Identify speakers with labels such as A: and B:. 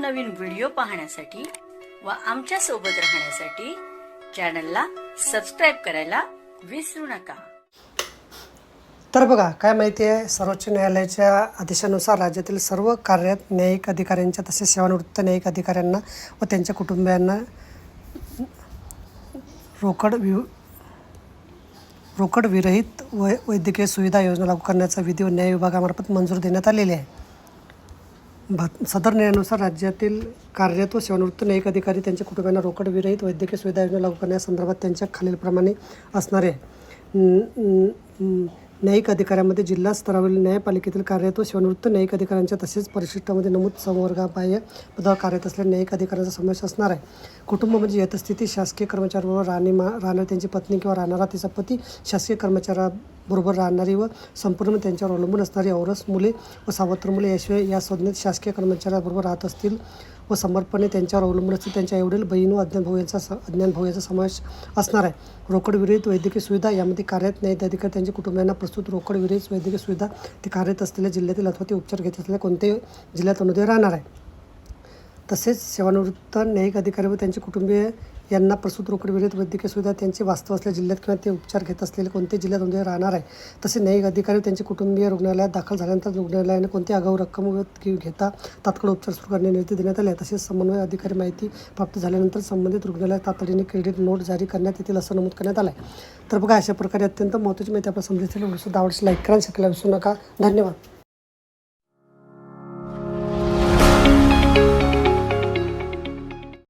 A: नवनवीन व्हिडिओ पाहण्यासाठी व आमच्या सोबत राहण्यासाठी चॅनलला सबस्क्राइब करायला विसरू नका।
B: तर बघा काय माहिती आहे, सर्वोच्च न्यायालयाच्या आदेशानुसार राज्यातील सर्व कार्यरत न्यायिक अधिकाऱ्यांच्या तसेच सेवानिवृत्त न्यायिक अधिकाऱ्यांना व त्यांच्या कुटुंबियांना रोकड विरहित वैद्यकीय सुविधा योजना लागू करण्याचा विधी व न्याय विभागामार्फत मंजूर देण्यात आलेली आहे। सदर निर्णयानुसार राज्यातील कार्यरत व सेवानिवृत्त न्यायिक अधिकारी त्यांच्या कुटुंबियांना रोकड विरहित वैद्यकीय सुविधा योजना लागू करण्यासंदर्भात त्यांच्या खालीलप्रमाणे असणार आहे। न्यायिक अधिकाऱ्यांमध्ये जिल्हा स्तरावरील न्यायपालिकेतील कार्यरत व सेवानिवृत्त न्यायिक अधिकाऱ्यांच्या तसेच परिशिष्टामध्ये नमूद संवर्गबाह्य पदावर कार्यरत असलेल्या न्यायिक अधिकाऱ्यांचा समावेश असणार आहे। कुटुंब म्हणजे यथस्थिती शासकीय कर्मचाऱ्याबरोबर राहणारी त्यांची पत्नी किंवा राहणारा तिचा पती, शासकीय कर्मचाऱ्याबरोबर राहणारी व संपूर्ण त्यांच्यावर अवलंबून असणारी औरस मुले व सावत्र मुले याशिवाय या संज्ञेत शासकीय कर्मचाऱ्याबरोबर राहत असतील व समर्पणे त्यांच्यावर अवलंबून असतील त्यांच्या एवढील बहीण व अज्ञान भाऊ यांचा समावेश असणार आहे। रोकड विरहित वैद्यकीय सुविधा यामध्ये कार्यरत न्यायिक अधिकारी त्यांच्या कुटुंबियांना प्रस्तुत रोकड विरहित वैद्यकीय सुविधा ते कार्यरत असलेल्या जिल्ह्यातील अथवा ते उपचार घेत असलेल्या कोणत्याही जिल्ह्यात अनुदान राहणार आहे। तसेच सेवानिवृत्त न्यायिक अधिकारी व त्यांचे कुटुंबीय यांना प्रस्तुत रोकड विरहित वैद्यकीय सुविधा त्यांचे वास्तव असलेल्या जिल्ह्यात किंवा ते उपचार घेत असलेले कोणत्याही जिल्ह्यात अनुदान राहणार आहे। तसेच न्यायिक अधिकारी व त्यांचे कुटुंबीय रुग्णालयात दाखल झाल्यानंतर रुग्णालयाने कोणती आगाऊ रक्कम घेता तात्काळ उपचार सुरू करण्याचे निर्देश देण्यात आले। तसेच समन्वय अधिकारी माहिती प्राप्त झाल्यानंतर संबंधित रुग्णालयात तातडीने क्रेडिट नोट जारी करण्यात येतील असं नमूद करण्यात आलं आहे। तर बघा अशा प्रकारे अत्यंत महत्त्वाची माहिती आपल्याला समजली असेल। व्हिडिओ सुद्धा आवडल्यास लाईक करा, शेअर करायला विसरू नका। धन्यवाद।